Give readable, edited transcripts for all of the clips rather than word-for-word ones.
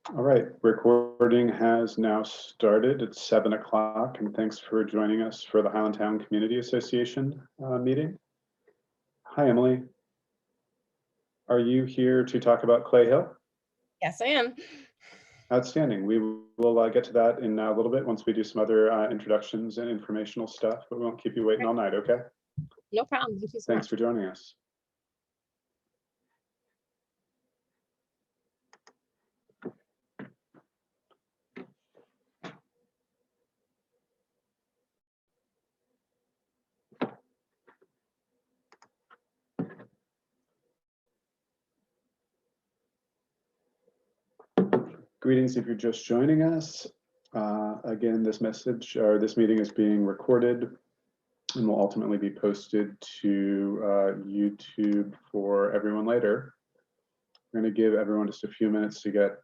All right, recording has now started. It's 7 o'clock, and thanks for joining us for the Highlandtown Community Association meeting. Hi, Emily. Are you here to talk about Clay Hill? Yes, I am. Outstanding. We will get to that in a little bit once we do some other introductions and informational stuff, but we won't keep you waiting all night, okay? No problem. Thank you so Thanks much. for joining us. Greetings if you're just joining us. Again, this meeting is being recorded and will ultimately be posted to YouTube for everyone later. We're going to give everyone just a few minutes to get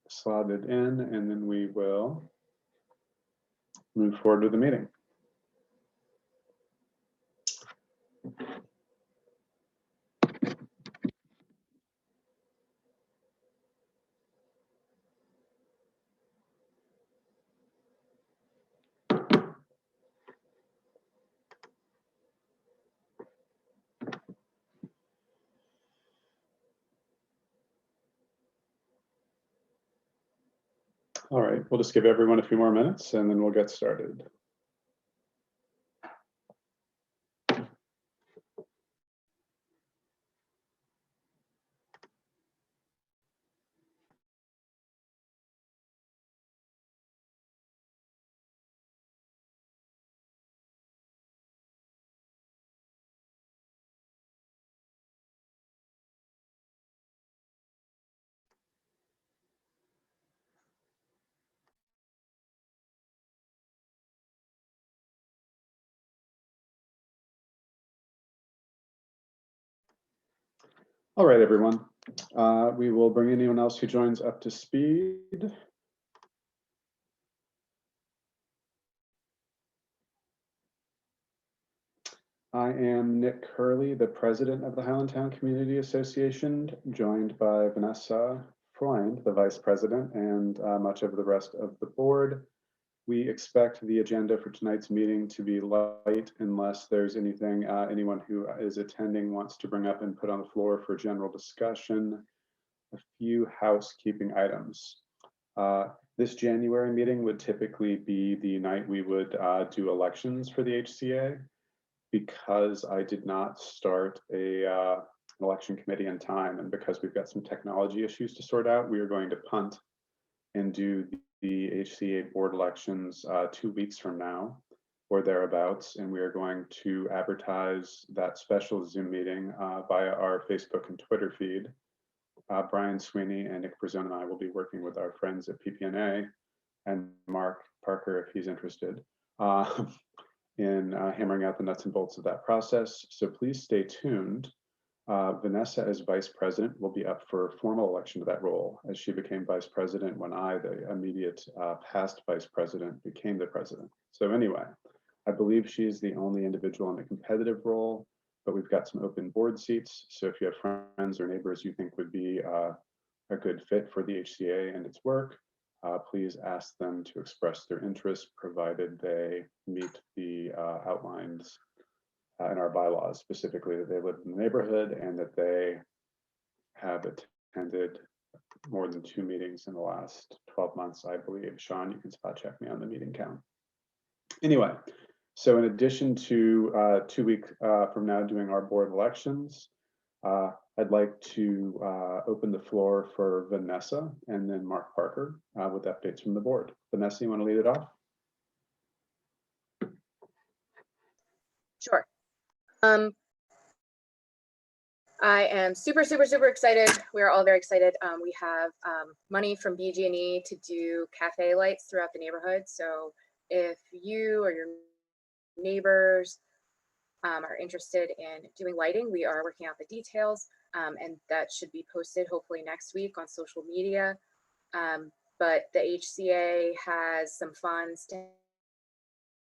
slotted in, and then we will move forward with the meeting. All right, we'll just give everyone a few more minutes and then we'll get started. All right, everyone. We will bring anyone else who joins up to speed. I am Nick Hurley, the president of the Highlandtown Community Association, joined by Vanessa Freund, the vice president, and much of the rest of the board. We expect the agenda for tonight's meeting to be light unless there's anything anyone who is attending wants to bring up and put on the floor for general discussion. A few housekeeping items. This January meeting would typically be the night we would do elections for the HCA. Because I did not start an election committee in time, and because we've got some technology issues to sort out, we are going to punt and do the HCA board elections 2 weeks from now or thereabouts, and we are going to advertise that special Zoom meeting via our Facebook and Twitter feed. Brian Sweeney and Nick Brazone and I will be working with our friends at PPNA and Mark Parker if he's interested. In hammering out the nuts and bolts of that process. So please stay tuned. Vanessa as vice president will be up for formal election to that role, as she became vice president when I, the immediate past vice president, became the president. So anyway, I believe she's the only individual in a competitive role, but we've got some open board seats. So if you have friends or neighbors you think would be a good fit for the HCA and its work, please ask them to express their interest, provided they meet the outlines in our bylaws, specifically that they live in the neighborhood and that they have attended more than 2 meetings in the last 12 months, I believe. Sean, you can spot check me on the meeting count. Anyway, so in addition to 2 weeks from now doing our board elections, I'd like to open the floor for Vanessa and then Mark Parker with updates from the board. Vanessa, you want to lead it off? Sure. I am super excited. We're all very excited. We have money from BG&E to do cafe lights throughout the neighborhood. So if you or your neighbors are interested in doing lighting, we are working out the details, and that should be posted hopefully next week on social media. But the HCA has some funds to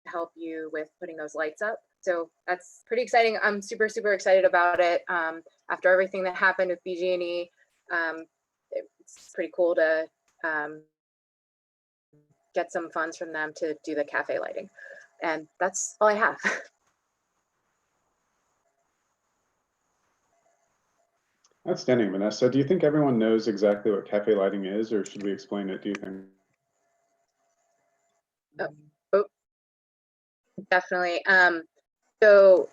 help you with putting those lights up. So that's pretty exciting. I'm super excited about it. After everything that happened with BG&E, it's pretty cool to get some funds from them to do the cafe lighting. And that's all I have. Outstanding, Vanessa. Do you think everyone knows exactly what cafe lighting is, or should we explain it, do you think? Oh, definitely. So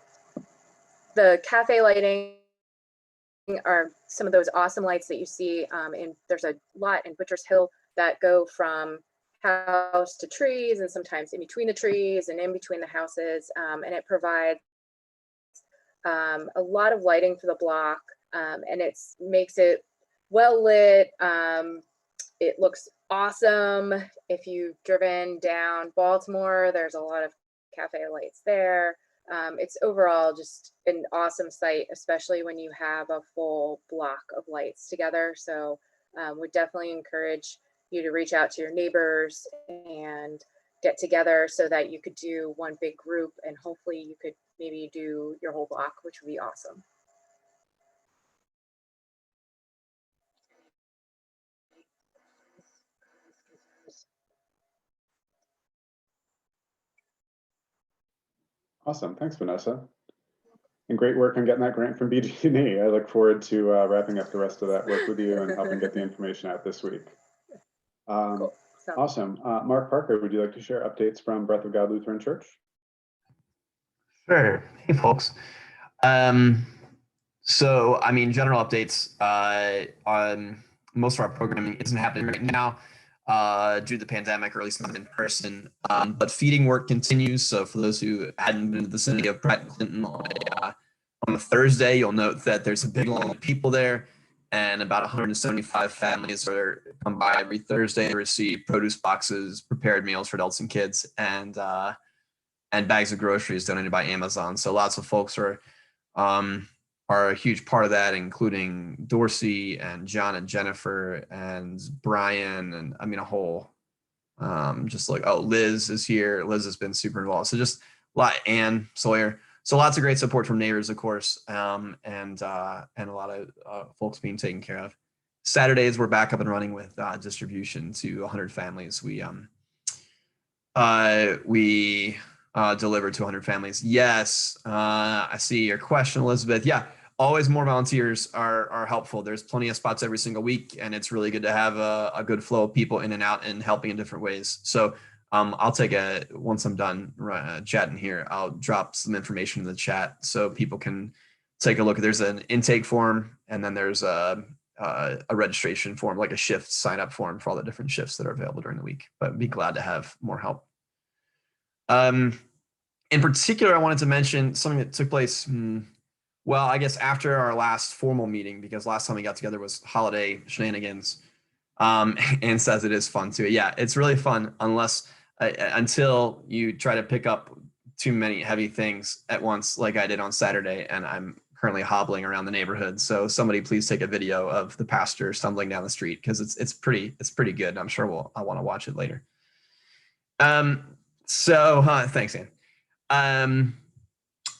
the cafe lighting are some of those awesome lights that you see there's a lot in Butchers Hill that go from house to trees, and sometimes in between the trees and in between the houses, and it provides a lot of lighting for the block, and it makes it well lit. It looks awesome. If you've driven down Baltimore, there's a lot of cafe lights there. It's overall just an awesome site, especially when you have a full block of lights together. So would definitely encourage you to reach out to your neighbors and get together so that you could do one big group, and hopefully you could maybe do your whole block, which would be awesome. Awesome. Thanks, Vanessa. And great work on getting that grant from BG&E. I look forward to wrapping up the rest of that work with you and helping get the information out this week. Cool. Awesome. Mark Parker, would you like to share updates from Breath of God Lutheran Church? Sure. Hey, folks. So, I mean, general updates on most of our programming isn't happening right now due to the pandemic, or at least not in person. But feeding work continues. So for those who hadn't been in the vicinity of Brett Clinton on a Thursday, you'll note that there's a big line of people there, and about 175 families are come by every Thursday to receive produce boxes, prepared meals for adults and kids, and bags of groceries donated by Amazon. So lots of folks are a huge part of that, including Dorsey and John and Jennifer and Brian, and I mean a whole just like, oh, Liz is here. Liz has been super involved. So just a lot, Ann Sawyer. So lots of great support from neighbors, of course, and a lot of folks being taken care of. Saturdays we're back up and running with distribution to 100 families. We delivered to 100 families. Yes, I see your question, Elizabeth. Yeah, always more volunteers are helpful. There's plenty of spots every single week, and it's really good to have a good flow of people in and out and helping in different ways. So I'll take once I'm done chatting here, I'll drop some information in the chat so people can take a look. There's an intake form, and then there's a registration form, like a shift sign up form for all the different shifts that are available during the week. But be glad to have more help. In particular, I wanted to mention something that took place, well, I guess after our last formal meeting, because last time we got together was holiday shenanigans. And says it is fun too. Yeah, it's really fun until you try to pick up too many heavy things at once, like I did on Saturday, and I'm currently hobbling around the neighborhood. So somebody please take a video of the pastor stumbling down the street, because it's pretty good. I'm sure I want to watch it later. Thanks, Ann.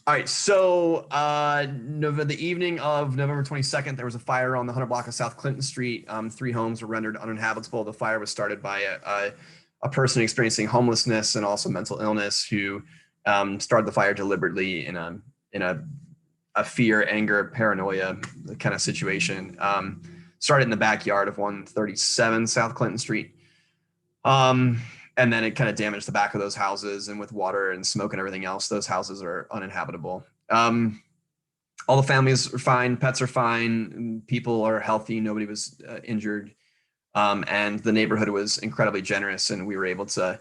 All right, so the evening of November 22nd, there was a fire on the 100 block of South Clinton Street. 3 homes were rendered uninhabitable. The fire was started by a person experiencing homelessness and also mental illness, who started the fire deliberately in a fear, anger, paranoia kind of situation. Started in the backyard of 137 South Clinton Street. And then it kind of damaged the back of those houses, and with water and smoke and everything else, those houses are uninhabitable. All the families are fine, pets are fine, people are healthy, nobody was injured. And the neighborhood was incredibly generous, and we were able to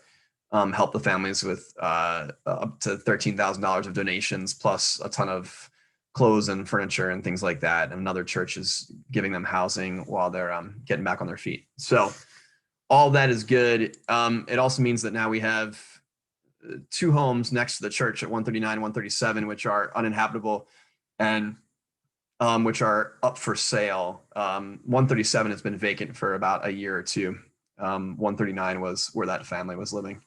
help the families with up to $13,000 of donations, plus a ton of clothes and furniture and things like that. And another church is giving them housing while they're getting back on their feet. So all that is good. It also means that now we have 2 homes next to the church at 139 and 137, which are uninhabitable and which are up for sale. 137 has been vacant for about a year or 2. 139 was where that family was living.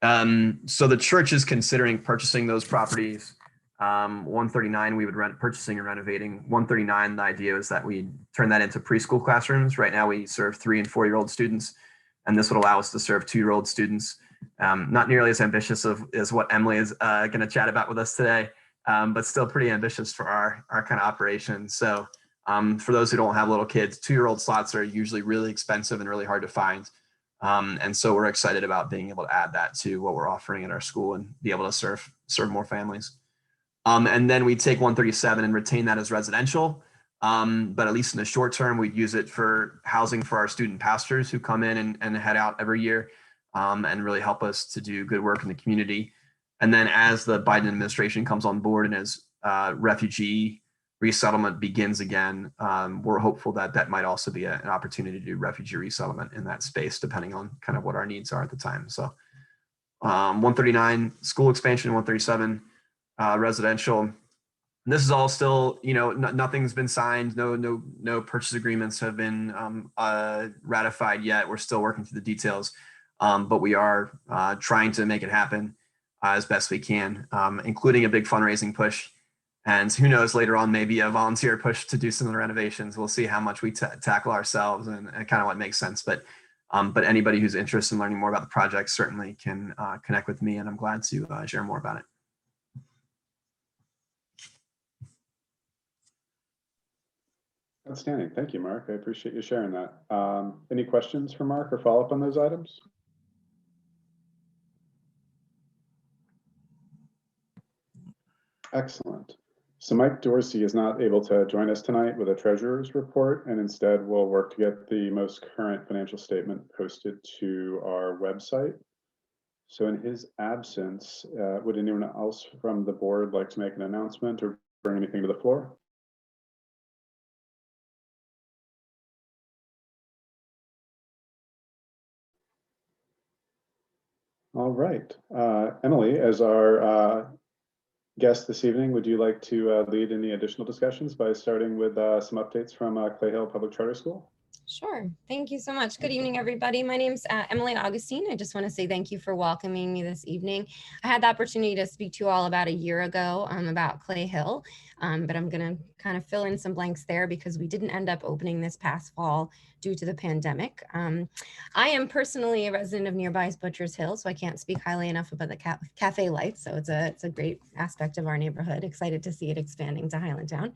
So the church is considering purchasing those properties. 139, we would purchasing and renovating. 139, the idea is that we turn that into preschool classrooms. Right now we serve 3 and 4-year-old students, and this would allow us to serve 2-year-old students. Not nearly as ambitious as what Emily is going to chat about with us today, but still pretty ambitious for our kind of operation. So for those who don't have little kids, 2-year-old slots are usually really expensive and really hard to find. And so we're excited about being able to add that to what we're offering at our school and be able to serve more families. And then we take 137 and retain that as residential. But at least in the short term, we'd use it for housing for our student pastors who come in and head out every year and really help us to do good work in the community. And then as the Biden administration comes on board and as refugee resettlement begins again, we're hopeful that that might also be an opportunity to do refugee resettlement in that space, depending on kind of what our needs are at the time. So 139 school expansion, 137 residential. This is all still, nothing's been signed. No purchase agreements have been ratified yet. We're still working through the details, but we are trying to make it happen as best we can, including a big fundraising push. And who knows, later on, maybe a volunteer push to do some of the renovations. We'll see how much we tackle ourselves and kind of what makes sense. But anybody who's interested in learning more about the project certainly can connect with me, and I'm glad to share more about it. Outstanding. Thank you, Mark. I appreciate you sharing that. Any questions for Mark or follow up on those items? Excellent. So Mike Dorsey is not able to join us tonight with a treasurer's report, and instead we'll work to get the most current financial statement posted to our website. So in his absence, would anyone else from the board like to make an announcement or bring anything to the floor? All right. Emily, as our guest this evening, would you like to lead any additional discussions by starting with some updates from Clay Hill Public Charter School? Sure. Thank you so much. Good evening, everybody. My name's Emily Augustine. I just want to say thank you for welcoming me this evening. I had the opportunity to speak to you all about a year ago about Clay Hill, but I'm going to kind of fill in some blanks there because we didn't end up opening this past fall due to the pandemic. I am personally a resident of nearby Butchers Hill, so I can't speak highly enough about the cafe lights. So it's a great aspect of our neighborhood. Excited to see it expanding to Highlandtown.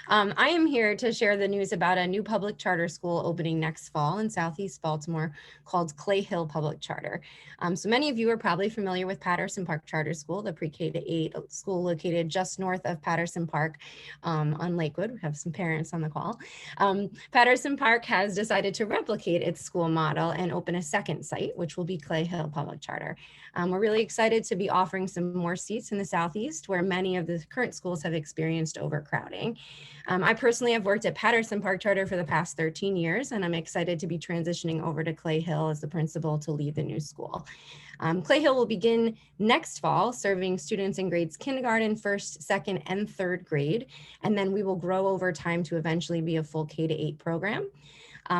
I am here to share the news about a new public charter school opening next fall in Southeast Baltimore called Clay Hill Public Charter. So many of you are probably familiar with Patterson Park Charter School, the pre-K to 8 school located just north of Patterson Park on Lakewood. We have some parents on the call. Patterson Park has decided to replicate its school model and open a second site, which will be Clay Hill Public Charter. We're really excited to be offering some more seats in the Southeast, where many of the current schools have experienced overcrowding. I personally have worked at Patterson Park Charter for the past 13 years, and I'm excited to be transitioning over to Clay Hill as the principal to lead the new school. Clay Hill will begin next fall, serving students in grades kindergarten, first, second, and third grade, and then we will grow over time to eventually be a full K to 8 program.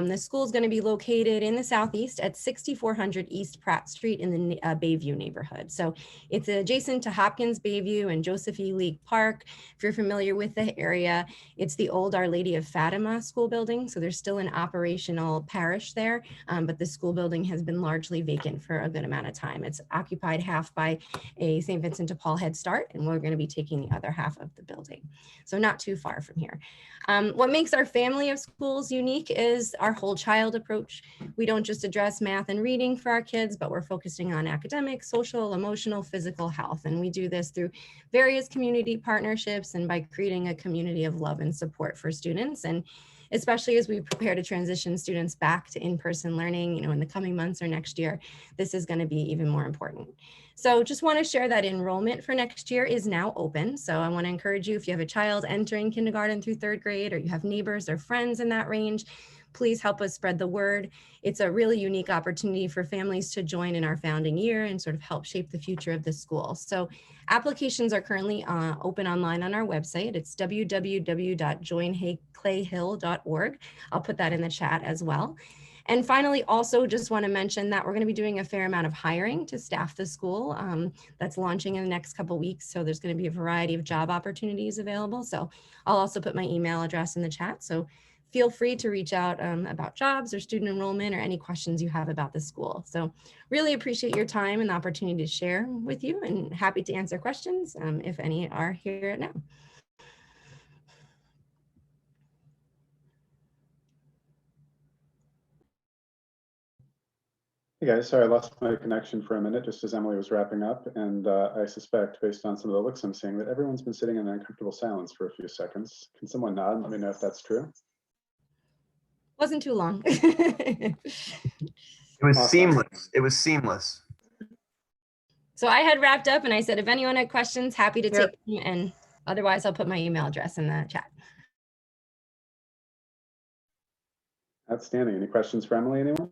The school is going to be located in the Southeast at 6400 East Pratt Street in the Bayview neighborhood. So it's adjacent to Hopkins, Bayview, and Joseph E. League Park. If you're familiar with the area, it's the old Our Lady of Fatima school building. So there's still an operational parish there, but the school building has been largely vacant for a good amount of time. It's occupied half by a St. Vincent de Paul Head Start, and we're going to be taking the other half of the building. So not too far from here. What makes our family of schools unique is our whole child approach. We don't just address math and reading for our kids, but we're focusing on academic, social, emotional, physical health. And we do this through various community partnerships and by creating a community of love and support for students. And especially as we prepare to transition students back to in-person learning, in the coming months or next year, this is going to be even more important. So just want to share that enrollment for next year is now open. So I want to encourage you, if you have a child entering kindergarten through third grade, or you have neighbors or friends in that range, please help us spread the word. It's a really unique opportunity for families to join in our founding year and sort of help shape the future of the school. So applications are currently open online on our website. It's www.joinclayhill.org. I'll put that in the chat as well. And finally, also just want to mention that we're going to be doing a fair amount of hiring to staff the school. That's launching in the next couple of weeks. So there's going to be a variety of job opportunities available. So I'll also put my email address in the chat. So feel free to reach out about jobs or student enrollment or any questions you have about the school. So really appreciate your time and the opportunity to share with you, and happy to answer questions if any are here now. Hey guys, sorry, I lost my connection for a minute just as Emily was wrapping up. And I suspect, based on some of the looks I'm seeing, that everyone's been sitting in uncomfortable silence for a few seconds. Can someone nod and let me know if that's true? Wasn't too long. It was Awesome. seamless. It was seamless. So I had wrapped up and I said, if anyone had questions, happy to Yep. take them, and otherwise I'll put my email address in the chat. Outstanding. Any questions for Emily, anyone?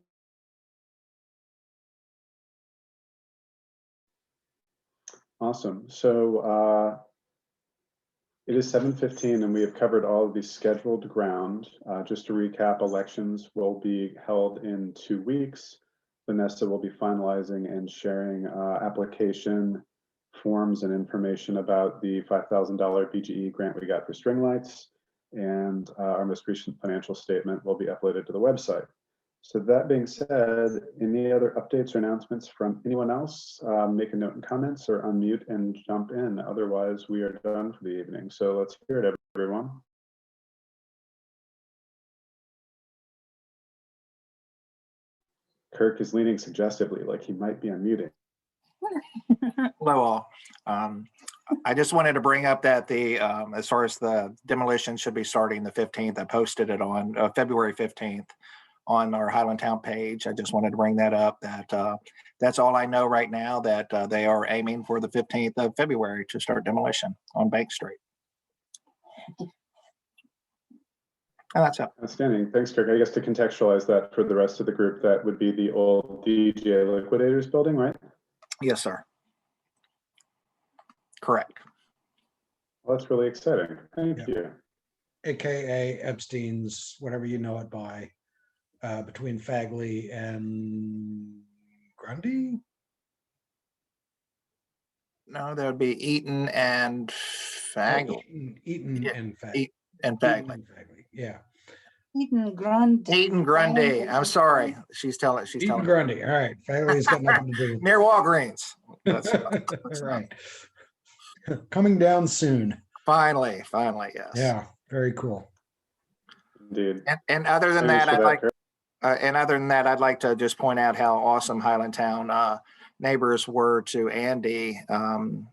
Awesome. So it is 7:15 and we have covered all of the scheduled ground. Just to recap, elections will be held in 2 weeks. Vanessa will be finalizing and sharing application forms and information about the $5,000 BGE grant we got for string lights. And our most recent financial statement will be uploaded to the website. So that being said, any other updates or announcements from anyone else? Make a note in comments or unmute and jump in. Otherwise, we are done for the evening. So let's hear it, everyone. Kirk is leaning suggestively, like he might be unmuting. Hello all. I just wanted to bring up that the as far as the demolition should be starting the 15th. I posted it on February 15th on our Highlandtown page. I just wanted to bring that up. That's all I know right now, that they are aiming for the 15th of February to start demolition on Bank Street. And that's it. Outstanding. Thanks, Kirk. I guess to contextualize that for the rest of the group, that would be the old DJ Liquidators building, right? Yes, sir. Correct. Well, that's really exciting. Thank you. AKA Epstein's, whatever you know it by, between Fagley and Grundy. No, that would be Eaton and Fagley. Eaton Yeah, and Fagley. And Fagley. Yeah. Eaton Grundy. Eaton Grundy. I'm sorry. She's telling Eaton me. Grundy. All right. Fagley's got nothing to do. Near Walgreens. That's Right. Coming down soon. finally, yes. Yeah. Very cool. Indeed. And other than Thanks that, for Kirk. I'd like to just point out how awesome Highlandtown neighbors were to Andy.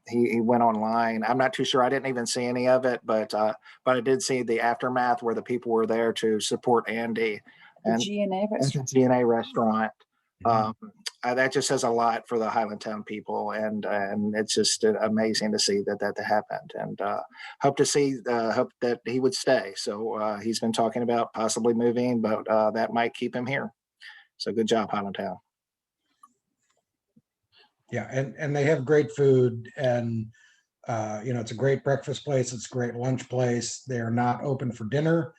He went online. I'm not too sure. I didn't even see any of it, but I did see the aftermath where the people were there to support Andy and GNA restaurant. GNA restaurant. Mhm. That just says a lot for the Highlandtown people, and it's just amazing to see that happened. And hope that he would stay. So he's been talking about possibly moving, but that might keep him here. So good job, Highlandtown. Yeah, and they have great food, and it's a great breakfast place. It's a great lunch place. They are not open for dinner,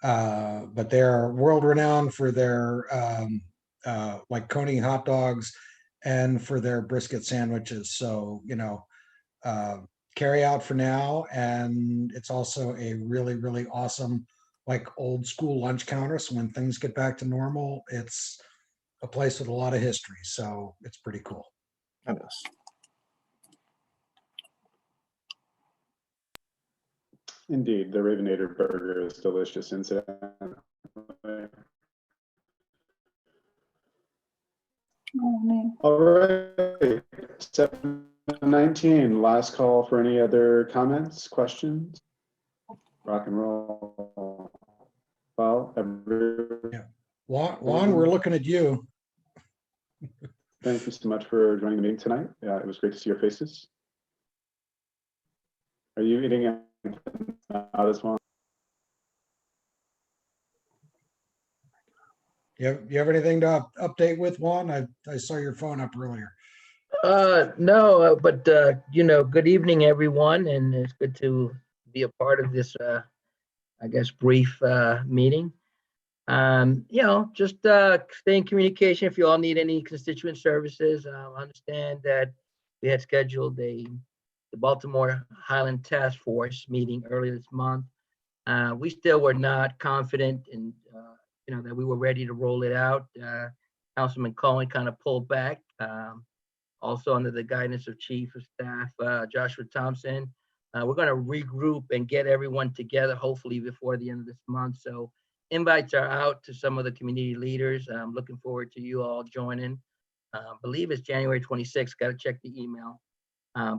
but they are world renowned for their like Coney hot dogs and for their brisket sandwiches. So carry out for now, and it's also a really, really awesome, like, old school lunch counter. So when things get back to normal, it's a place with a lot of history. So it's pretty cool. It is. Indeed, the Ravenator burger is delicious. Incidentally. Oh, man. All right, 7:19. Last call for any other comments, questions. Rock and roll. Well, Juan, we're looking at you. thank you so much for joining the meeting tonight. It was great to see your faces. Are you eating out as well? You have anything to update with, Juan? I saw your phone up earlier. No, but good evening, everyone, and it's good to be a part of this, I guess, brief meeting. Just stay in communication if you all need any constituent services. Understand that we had scheduled the Baltimore Highland Task Force meeting earlier this month. We still were not confident in, that we were ready to roll it out. Councilman Cohen kind of pulled back. Also under the guidance of Chief of Staff Joshua Thompson. We're going to regroup and get everyone together, hopefully before the end of this month. So invites are out to some of the community leaders. I'm looking forward to you all joining. Believe it's January 26th. Got to check the email.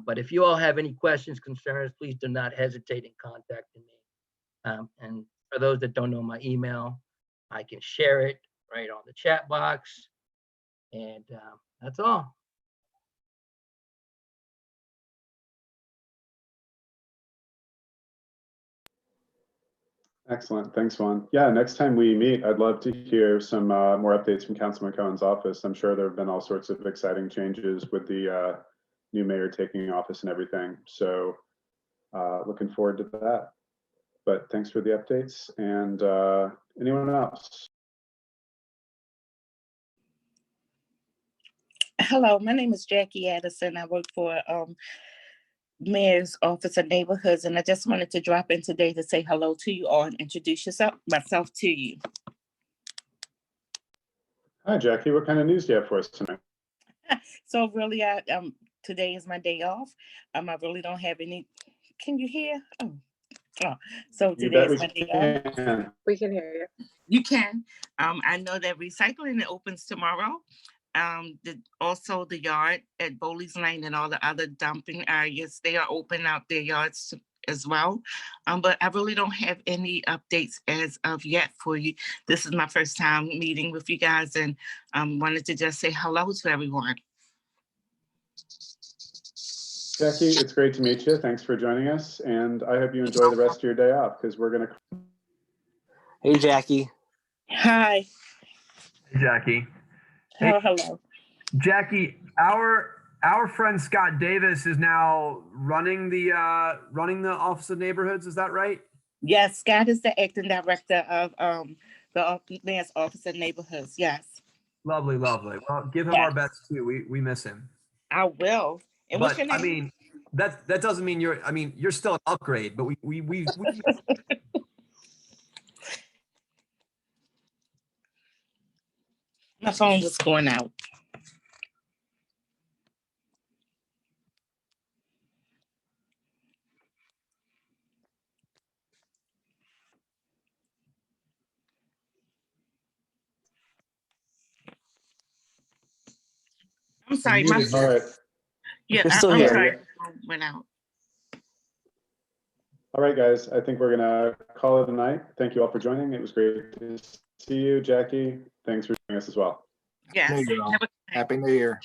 But if you all have any questions, concerns, please do not hesitate in contacting me. And for those that don't know my email, I can share it right on the chat box. And that's all. Excellent. Thanks, Juan. Yeah, next time we meet, I'd love to hear some more updates from Councilman Cohen's office. I'm sure there have been all sorts of exciting changes with the new mayor taking office and everything. So looking forward to that. But thanks for the updates. And anyone else? Hello, my name is Jackie Addison. I work for Mayor's Office of Neighborhoods, and I just wanted to drop in today to say hello to you all and introduce myself to you. Hi, Jackie. What kind of news do you have for us tonight? So really, today is my day off. I really don't have any. Can you hear? Oh. So You today bet is my day off. can. We can hear you. You can. I know that recycling opens tomorrow. Also the yard at Bowley's Lane and all the other dumping areas, they are open out their yards as well. But I really don't have any updates as of yet for you. This is my first time meeting with you guys, and wanted to just say hello to everyone. Jackie, it's great to meet you. Thanks for joining us. And I hope you enjoy the rest of your day off because we're going to. Hey, Jackie. Hi. Hey, Jackie. Oh, hello. Jackie, our friend Scott Davis is now running the Office of Neighborhoods. Is that right? Yes, Scott is the acting director of the Mayor's Office of Neighborhoods. Yes. Lovely, lovely. Well, give him our best too. We miss him. I will. And what's But your name? I mean, that doesn't mean you're. I mean, you're still an upgrade. But we My phone was going out. I'm sorry. You're muted, All right. Yeah, You're still I'm here. sorry. Went out. All right, guys. I think we're going to call it a night. Thank you all for joining. It was great to see you, Jackie. Thanks for joining us as well. Yes. New Year, all. Have a good night. Happy New Year.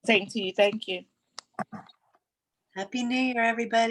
Same to you. Thank you. Happy New Year, everybody.